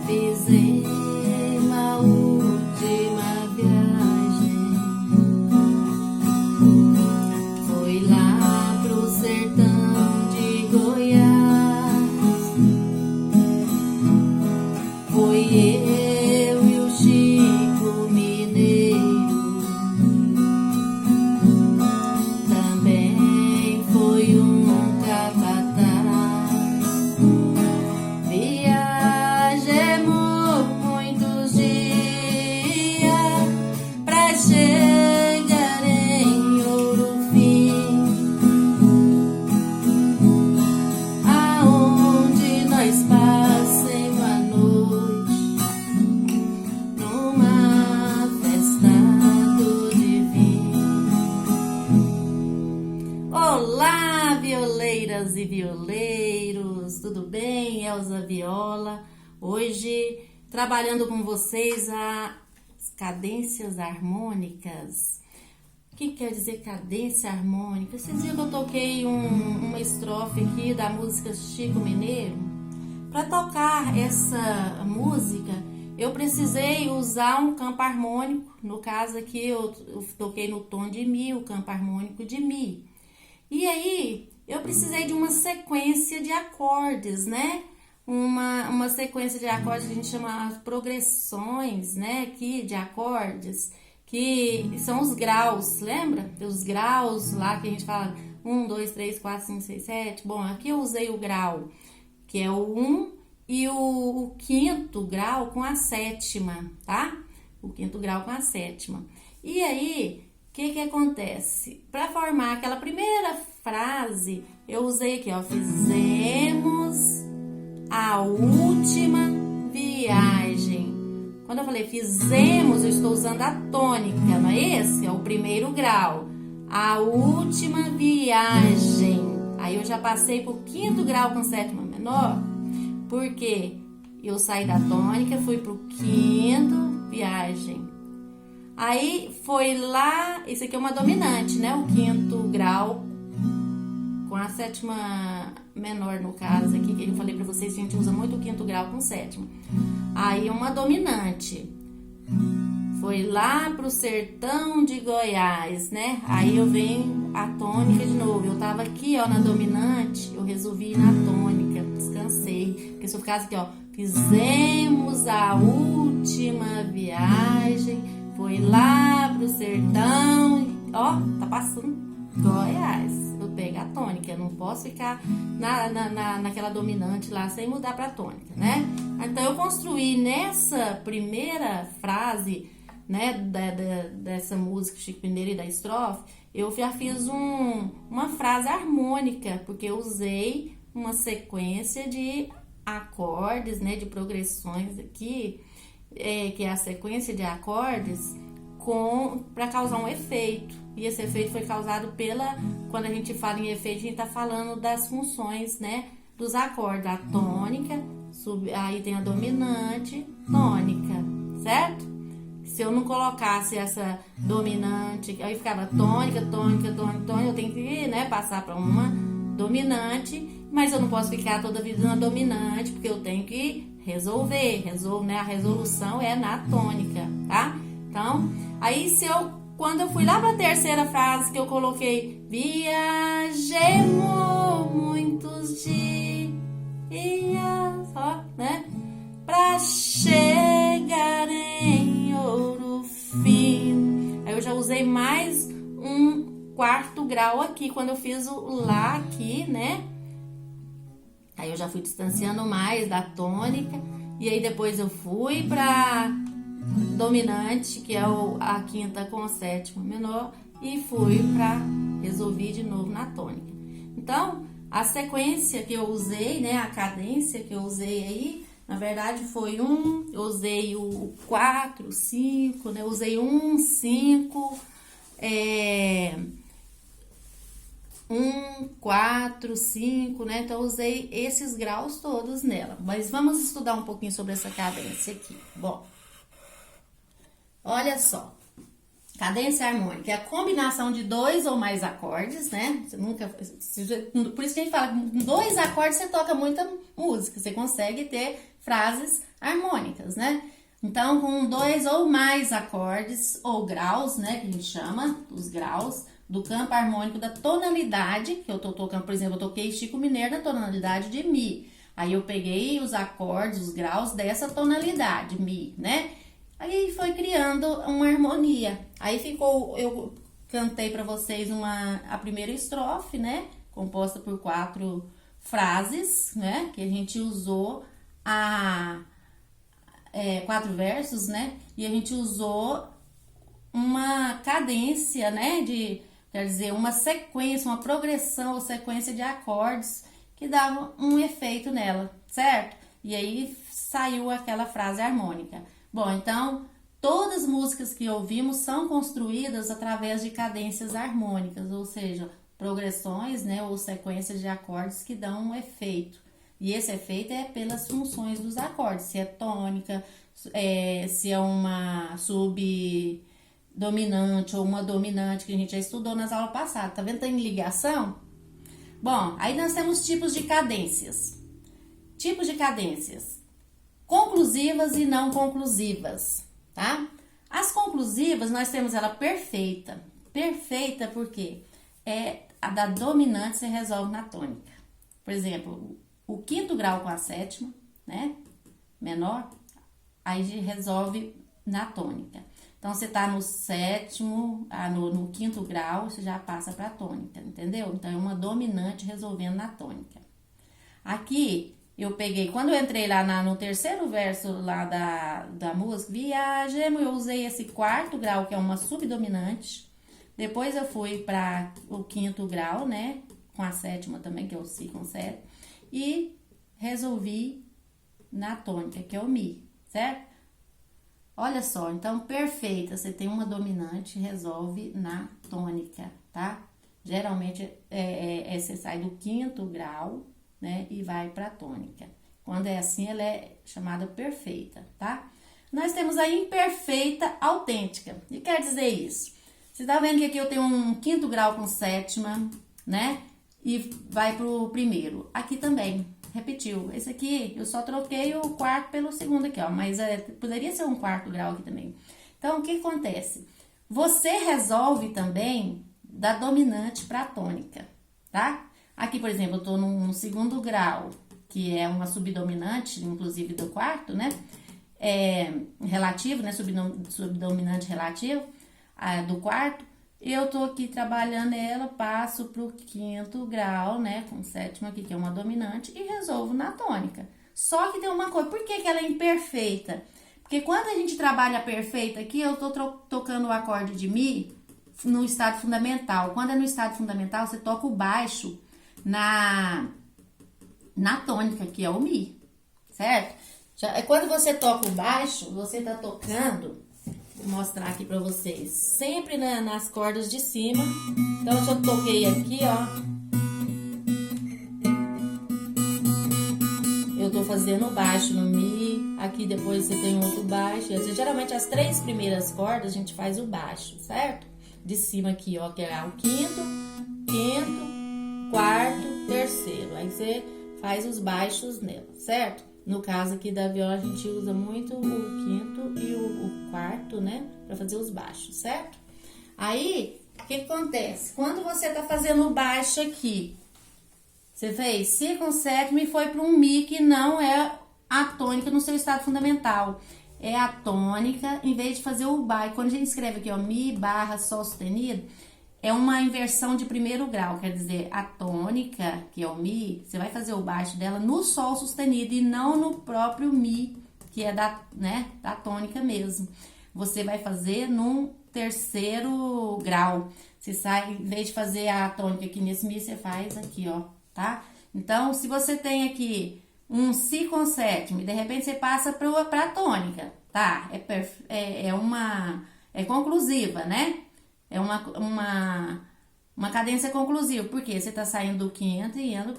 Fizemos a última viagem, foi lá pro sertão de Goiás. Foi eu e o Chico Mineiro, também foi um capataz. Viajemos muitos dias pra chegar em Ouro Fino, aonde nós passemos a noite numa festa do divino. Olá, violeiras e violeiros, tudo bem? Elza Viola, hoje trabalhando com vocês as cadências harmônicas. O que quer dizer cadência harmônica? Vocês viram que eu toquei uma estrofe aqui da música Chico Mineiro? Para tocar essa música, eu precisei usar um campo harmônico. No caso aqui, eu toquei no tom de Mi, o campo harmônico de Mi. E aí, eu precisei de uma sequência de acordes, né? Uma sequência de acordes que a gente chama as progressões, né? Aqui de acordes, que são os graus, lembra? Os graus lá que a gente fala 1, 2, 3, 4, 5, 6, 7. Bom, aqui eu usei o grau, que é o 1 e o quinto grau com a sétima, tá? O quinto grau com a sétima. E aí, o que acontece? Para formar aquela primeira frase, eu usei aqui, ó, fizemos a última viagem. Quando eu falei fizemos, eu estou usando a tônica, não é esse? É o primeiro grau. A última viagem. Aí eu já passei pro quinto grau com sétima menor, porque eu saí da tônica, fui pro quinto, viagem. Aí foi lá, isso aqui é uma dominante, né? O quinto grau com a sétima menor, no caso aqui, que eu falei pra vocês que a gente usa muito o quinto grau com sétima. Aí uma dominante. Foi lá pro sertão de Goiás, né? Aí eu venho a tônica de novo. Eu tava aqui, ó, na dominante, eu resolvi ir na tônica, descansei. Porque se eu ficasse aqui, ó, fizemos a última viagem, foi lá pro sertão, ó, tá passando Goiás. Eu pego a tônica, eu não posso ficar naquela dominante lá sem mudar pra tônica, né? Então eu construí nessa primeira frase, né, dessa música Chico Mineiro e da estrofe, eu já fiz uma frase harmônica, porque eu usei uma sequência de acordes, né, de progressões aqui, que é a sequência de acordes para causar um efeito. E esse efeito foi causado quando a gente fala em efeito, a gente tá falando das funções, né, dos acordes, a tônica, aí tem a dominante, tônica, certo? Se eu não colocasse essa dominante, aí ficava tônica, tônica, tônica, tônica, eu tenho que, né, passar para uma dominante, mas eu não posso ficar toda a vida na dominante, porque eu tenho que resolver, né, a resolução é na tônica, tá? Então, aí quando eu fui lá para a terceira frase, que eu coloquei viajemos muitos dias, ó, né, pra chegar em Ouro Fino. Aí eu já usei mais um quarto grau aqui, quando eu fiz o lá aqui, né? Aí eu já fui distanciando mais da tônica, e aí depois eu fui pra dominante, que é a quinta com a sétima menor, e fui pra resolver de novo na tônica. Então, a sequência que eu usei, né, a cadência que eu usei aí, na verdade foi eu usei o 4, 5, né, usei 1, 5, 1, 4, 5, né? Então, eu usei esses graus todos nela. Mas vamos estudar um pouquinho sobre essa cadência aqui. Bom, olha só. Cadência harmônica é a combinação de dois ou mais acordes, né? Você nunca, por isso que a gente fala, com dois acordes você toca muita música, você consegue ter frases harmônicas, né? Então, com dois ou mais acordes, ou graus, né, que a gente chama, os graus, do campo harmônico da tonalidade, que eu tô tocando, por exemplo, eu toquei Chico Mineiro na tonalidade de Mi. Aí eu peguei os acordes, os graus dessa tonalidade, Mi, né? Aí foi criando uma harmonia. Aí ficou, eu cantei para vocês a primeira estrofe, né? Composta por 4 frases, né? Que a gente usou 4 versos, né? E a gente usou uma cadência, né? Quer dizer, uma sequência, uma progressão ou sequência de acordes que dava um efeito nela, certo? E aí saiu aquela frase harmônica. Bom, então, todas as músicas que ouvimos são construídas através de cadências harmônicas, ou seja, progressões, né, ou sequências de acordes que dão um efeito. E esse efeito é pelas funções dos acordes, se é tônica, se é uma subdominante ou uma dominante, que a gente já estudou nas aulas passadas. Tá vendo? Tem ligação? Bom, aí nós temos tipos de cadências. Tipos de cadências conclusivas e não conclusivas, tá? As conclusivas, nós temos ela perfeita. Perfeita porque a da dominante se resolve na tônica. Por exemplo, o quinto grau com a sétima, né? Menor, aí resolve na tônica. Então, você tá no sétimo, no quinto grau, você já passa pra tônica, entendeu? Então, é uma dominante resolvendo na tônica. Aqui, eu peguei, quando eu entrei lá no terceiro verso lá da música, Viajemos, eu usei esse quarto grau, que é uma subdominante. Depois eu fui para o quinto grau, né? Com a sétima também, que é o Si com sétima. E resolvi na tônica, que é o Mi, certo? Olha só, então, perfeita. Você tem uma dominante, resolve na tônica, tá? Geralmente, você sai do quinto grau, né, e vai para tônica. Quando é assim, ela é chamada perfeita, tá? Nós temos a imperfeita autêntica. O que quer dizer isso? Você tá vendo que aqui eu tenho um quinto grau com sétima, né? E vai pro primeiro. Aqui também, repetiu. Esse aqui, eu só troquei o quarto pelo segundo aqui, ó. Mas poderia ser um quarto grau aqui também. Então, o que acontece? Você resolve também da dominante para tônica, tá? Aqui, por exemplo, eu tô num segundo grau, que é uma subdominante, inclusive do quarto, né? Relativo, né? Subdominante relativo do quarto. Eu tô aqui trabalhando ela, passo pro quinto grau, né? Com sétima aqui, que é uma dominante, e resolvo na tônica. Só que tem uma coisa, por que ela é imperfeita? Porque quando a gente trabalha perfeita aqui, eu tô tocando o acorde de Mi no estado fundamental. Quando é no estado fundamental, você toca o baixo na tônica, que é o Mi, certo? Quando você toca o baixo, você tá tocando, vou mostrar aqui pra vocês, sempre nas cordas de cima. Então, se eu toquei aqui, ó, eu tô fazendo o baixo no Mi, aqui depois você tem outro baixo. Geralmente, as 3 primeiras cordas, a gente faz o baixo, certo? De cima aqui, ó, que é o quinto, quarto, terceiro. Aí você faz os baixos nela, certo? No caso aqui da viola, a gente usa muito o quinto e o quarto, né? Pra fazer os baixos, certo? Aí, o que acontece? Quando você tá fazendo o baixo aqui, você fez Si com sétima e foi para um Mi, que não é a tônica no seu estado fundamental. É a tônica, em vez de fazer o baixo. Quando a gente escreve aqui, ó, Mi barra Sol sustenido, é uma inversão de primeiro grau, quer dizer, a tônica, que é o Mi, você vai fazer o baixo dela no Sol sustenido e não no próprio Mi, que é da tônica mesmo. Você vai fazer num terceiro grau. Você sai, em vez de fazer a tônica aqui nesse Mi, você faz aqui, ó, tá? Então, se você tem aqui um Si com sétima e de repente você passa pra tônica, tá? É conclusiva, né? É uma cadência conclusiva, porque você tá saindo do quinto e indo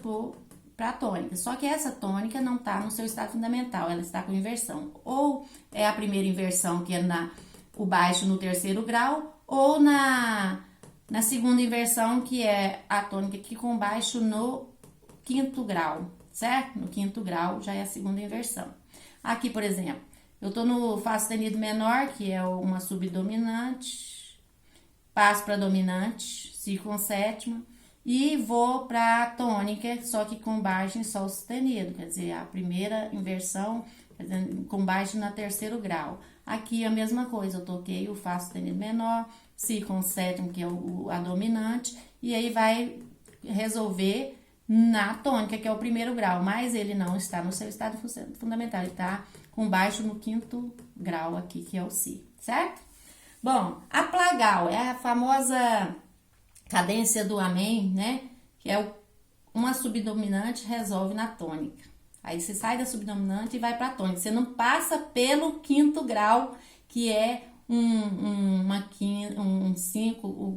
pra tônica. Só que essa tônica não tá no seu estado fundamental, ela está com inversão. Ou é a primeira inversão, que é o baixo no terceiro grau, ou na segunda inversão, que é a tônica aqui com baixo no quinto grau, certo? No quinto grau já é a segunda inversão. Aqui, por exemplo, eu tô no Fá sustenido menor, que é uma subdominante, passo para dominante, Si com sétima, e vou para tônica, só que com baixo em Sol sustenido, quer dizer, a primeira inversão, quer dizer, com baixo na terceiro grau. Aqui a mesma coisa, eu toquei o Fá sustenido menor, Si com sétima, que é a dominante, e aí vai resolver na tônica, que é o primeiro grau, mas ele não está no seu estado fundamental, ele está com baixo no quinto grau aqui, que é o Si, certo? Bom, a plagal é a famosa cadência do Amém, né? Que é uma subdominante resolve na tônica. Aí você sai da subdominante e vai para a tônica. Você não passa pelo quinto grau, que é um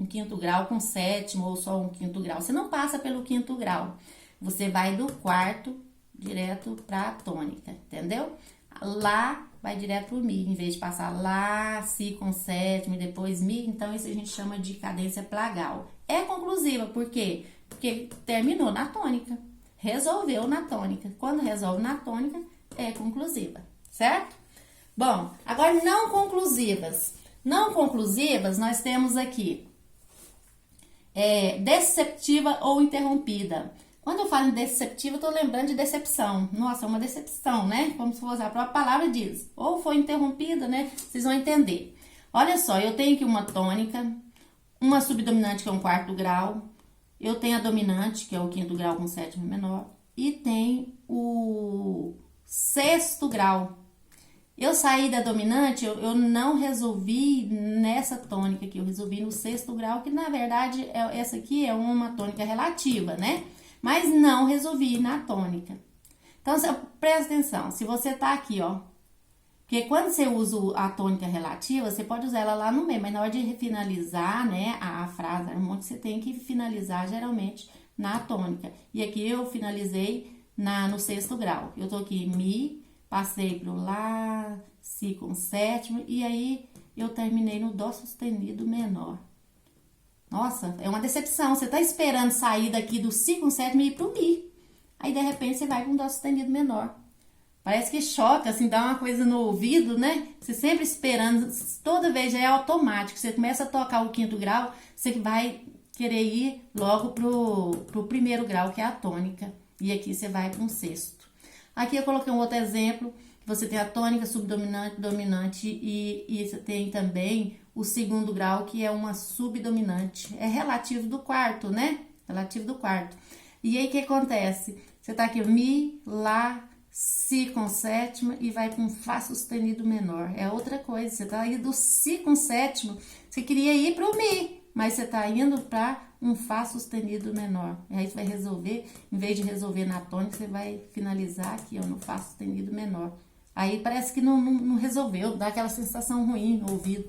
quinto grau com sétimo ou só um quinto grau. Você não passa pelo quinto grau. Você vai do quarto direto para a tônica, entendeu? Lá vai direto pro Mi, em vez de passar Lá, Si com sétima e depois Mi, então isso a gente chama de cadência plagal. É conclusiva, por quê? Porque terminou na tônica, resolveu na tônica. Quando resolve na tônica, é conclusiva, certo? Bom, agora não conclusivas. Não conclusivas, nós temos aqui deceptiva ou interrompida. Quando eu falo em deceptiva, eu tô lembrando de decepção. Nossa, é uma decepção, né? Como se fosse a própria palavra diz. Ou foi interrompida, né? Vocês vão entender. Olha só, eu tenho aqui uma tônica, uma subdominante, que é um quarto grau. Eu tenho a dominante, que é o quinto grau com sétima menor. E tem o sexto grau. Eu saí da dominante, eu não resolvi nessa tônica aqui. Eu resolvi no sexto grau, que na verdade, essa aqui é uma tônica relativa, né? Mas não resolvi na tônica. Então, presta atenção, se você tá aqui, ó, porque quando você usa a tônica relativa, você pode usar ela lá no meio, mas na hora de finalizar, né, a frase harmônica, você tem que finalizar geralmente na tônica. E aqui eu finalizei no sexto grau. Eu tô aqui Mi, passei pro Lá, Si com sétima, e aí eu terminei no Dó sustenido menor. Nossa, é uma decepção. Você tá esperando sair daqui do Si com sétima e ir pro Mi. Aí, de repente, você vai com um Dó sustenido menor. Parece que choca, assim, dá uma coisa no ouvido, né? Você sempre esperando, toda vez já é automático. Você começa a tocar o quinto grau, você vai querer ir logo pro primeiro grau, que é a tônica. E aqui você vai para um sexto. Aqui eu coloquei um outro exemplo. Você tem a tônica subdominante, dominante e você tem também o segundo grau, que é uma subdominante. É relativo do quarto, né? Relativo do quarto. E aí, o que acontece? Você tá aqui, Mi, Lá, Si com sétima e vai com Fá sustenido menor. É outra coisa. Você tá aí do Si com sétima, você queria ir pro Mi, mas você tá indo para um Fá sustenido menor. E aí você vai resolver, em vez de resolver na tônica, você vai finalizar aqui, ó, no Fá sustenido menor. Aí parece que não resolveu, dá aquela sensação ruim no ouvido.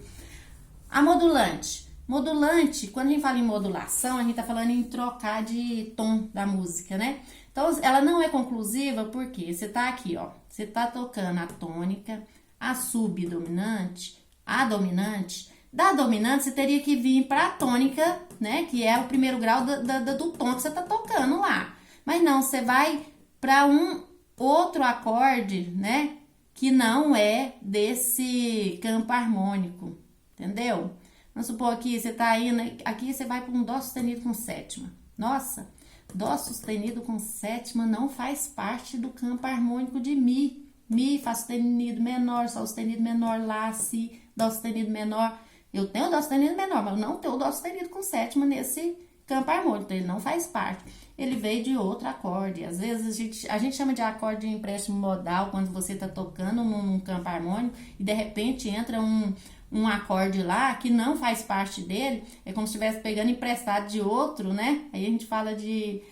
A modulante. Modulante, quando a gente fala em modulação, a gente tá falando em trocar de tom da música, né? Então, ela não é conclusiva porque você tá aqui, ó. Você tá tocando a tônica, a subdominante, a dominante. Da dominante, você teria que vir pra tônica, né? Que é o primeiro grau do tom que você tá tocando lá. Mas não, você vai pra um outro acorde, né? Que não é desse campo harmônico, entendeu? Vamos supor aqui, você tá indo, aqui você vai para um Dó sustenido com sétima. Nossa, Dó sustenido com sétima não faz parte do campo harmônico de Mi. Mi, Fá sustenido menor, Sol sustenido menor, Lá, Si, Dó sustenido menor. Eu tenho o Dó sustenido menor, mas eu não tenho o Dó sustenido com sétima nesse campo harmônico, então ele não faz parte. Ele veio de outro acorde. Às vezes a gente chama de acorde de empréstimo modal quando você tá tocando num campo harmônico e de repente entra um acorde lá que não faz parte dele, é como se estivesse pegando emprestado de outro, né? Aí a gente fala de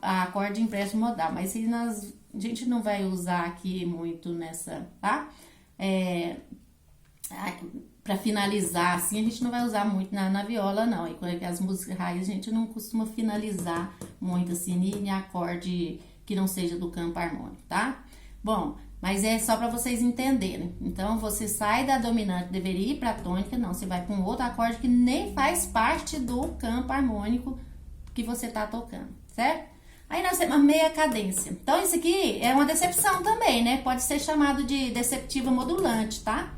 acorde de empréstimo modal, mas a gente não vai usar aqui muito nessa, tá? Para finalizar, assim, a gente não vai usar muito na viola, não. E quando é as músicas raiz, a gente não costuma finalizar muito, assim, em acorde que não seja do campo harmônico, tá? Bom, mas é só para vocês entenderem. Então, você sai da dominante, deveria ir para a tônica, não, você vai com outro acorde que nem faz parte do campo harmônico que você tá tocando, certo? Aí nós temos a meia cadência. Então, isso aqui é uma decepção também, né? Pode ser chamado de deceptiva modulante, tá?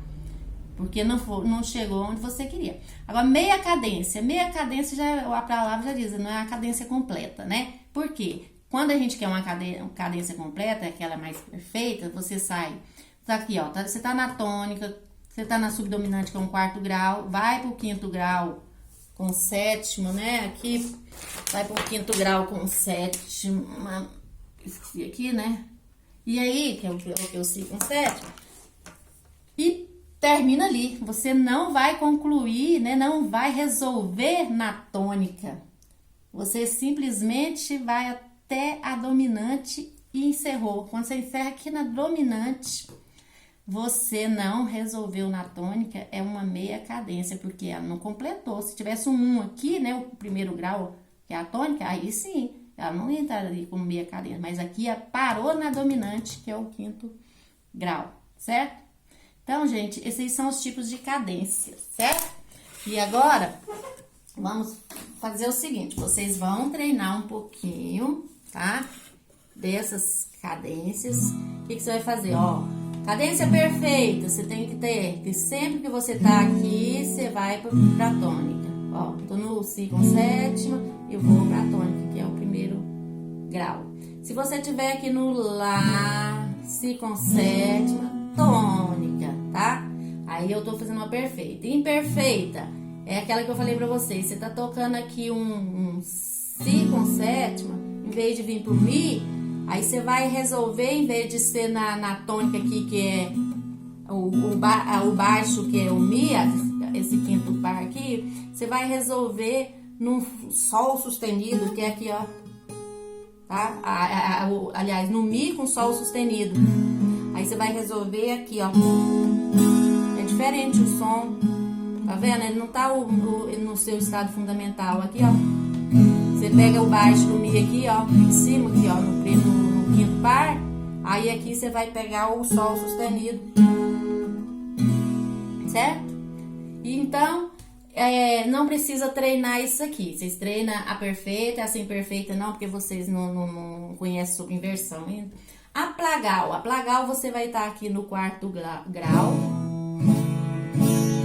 Porque não chegou onde você queria. Agora, meia cadência. Meia cadência, a palavra já diz, não é a cadência completa, né? Por quê? Quando a gente quer uma cadência completa, aquela mais perfeita, você sai, tá aqui, ó, você tá na tônica, você tá na subdominante, que é um quarto grau, vai pro quinto grau com sétima, né? Aqui, vai pro quinto grau com sétima, esqueci aqui, né? E aí, que é o que eu sigo com sétima, e termina ali. Você não vai concluir, né? Não vai resolver na tônica. Você simplesmente vai até a dominante e encerrou. Quando você encerra aqui na dominante, você não resolveu na tônica, é uma meia cadência, porque ela não completou. Se tivesse um aqui, né, o primeiro grau, que é a tônica, aí sim, ela não entraria como meia cadência, mas aqui parou na dominante, que é o quinto grau, certo? Então, gente, esses são os tipos de cadência, certo? E agora, vamos fazer o seguinte, vocês vão treinar um pouquinho, tá? Dessas cadências. O que você vai fazer? Ó, cadência perfeita, você tem que ter, que sempre que você tá aqui, você vai pra tônica. Ó, tô no si com sétima, eu vou pra tônica, que é o primeiro grau. Se você tiver aqui no lá, si com sétima, tônica, tá? Aí eu tô fazendo uma perfeita. Imperfeita é aquela que eu falei pra vocês. Você tá tocando aqui um si com sétima, em vez de vir pro mi, aí você vai resolver, em vez de ser na tônica aqui, que é o baixo, que é o mi, esse quinto par aqui, você vai resolver num sol sustenido, que é aqui, ó, tá? Aliás, no mi com sol sustenido. Aí você vai resolver aqui, ó. É diferente o som, tá vendo? Ele não tá no seu estado fundamental aqui, ó. Você pega o baixo do mi aqui, ó, em cima aqui, ó, no quinto par. Aí aqui você vai pegar o sol sustenido, certo? E então, não precisa treinar isso aqui. Vocês treinam a perfeita, essa imperfeita não, porque vocês não conhecem sobre inversão ainda. A plagal você vai estar aqui no quarto grau,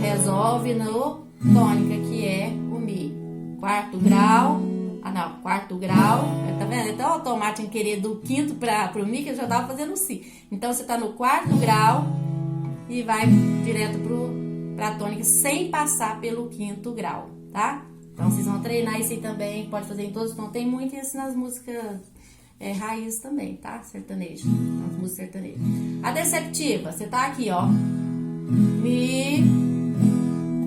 resolve no tônica, que é o mi. Quarto grau, quarto grau, tá vendo? Então, automático em querer do quinto pro mi, que eu já tava fazendo si. Então, você tá no quarto grau e vai direto pra tônica, sem passar pelo quinto grau, tá? Então, vocês vão treinar isso aí também, pode fazer em todos os tons. Tem muito isso nas músicas raiz também, tá? Sertanejo, nas músicas sertanejas. A deceptiva, você tá aqui, ó. Mi,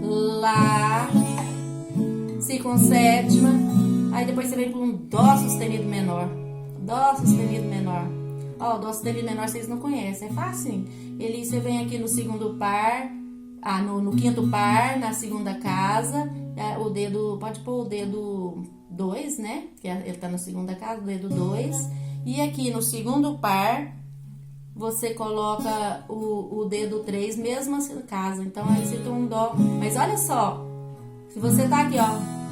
lá, si com sétima. Aí depois você vem com um dó sustenido menor. Dó sustenido menor. Ó, o dó sustenido menor vocês não conhecem, é fácil. Você vem aqui no segundo par, no quinto par, na segunda casa. O dedo, pode pôr o dedo 2, né? Que ele tá na segunda casa, o dedo 2. E aqui no segundo par, você coloca o dedo 3, mesma casa. Então aí você tem um dó. Mas olha só, se você tá aqui, ó.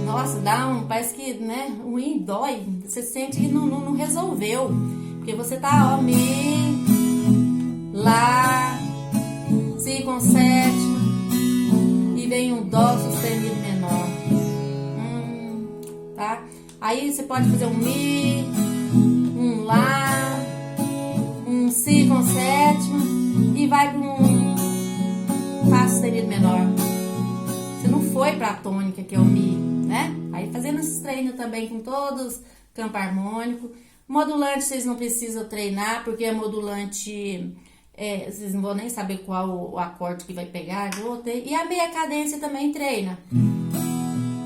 Nossa, parece que, né, ruim, dói. Você sente que não resolveu. Porque você tá, ó, mi, lá, si com sétima, e vem um dó sustenido menor. Tá? Aí você pode fazer um mi, um lá, um si com sétima, e vai para um fá sustenido menor. Você não foi pra tônica, que é o mi, né? Aí fazendo esses treinos também com todos, campo harmônico. Modulante vocês não precisam treinar, porque é modulante, vocês não vão nem saber qual o acorde que vai pegar. E a meia cadência também treina.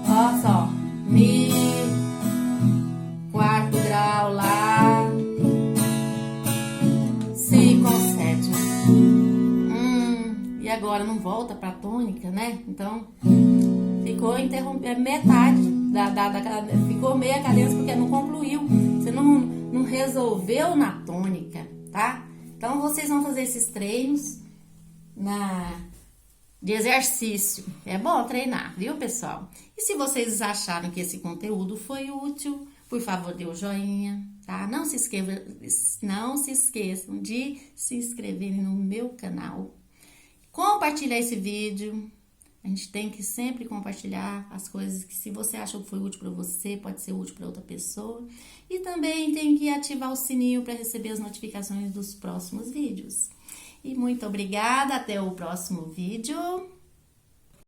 Ó só, mi, quarto grau, lá, si com sétima. E agora não volta pra tônica, né? Então, ficou metade, ficou meia cadência porque não concluiu, você não resolveu na tônica, tá? Então, vocês vão fazer esses treinos de exercício. É bom treinar, viu, pessoal? E se vocês acharam que esse conteúdo foi útil, por favor, dê o joinha, tá? Não se esqueçam de se inscreverem no meu canal. Compartilhar esse vídeo. A gente tem que sempre compartilhar as coisas que, se você achou que foi útil para você, pode ser útil para outra pessoa. E também tem que ativar o sininho para receber as notificações dos próximos vídeos. E muito obrigada, até o próximo vídeo.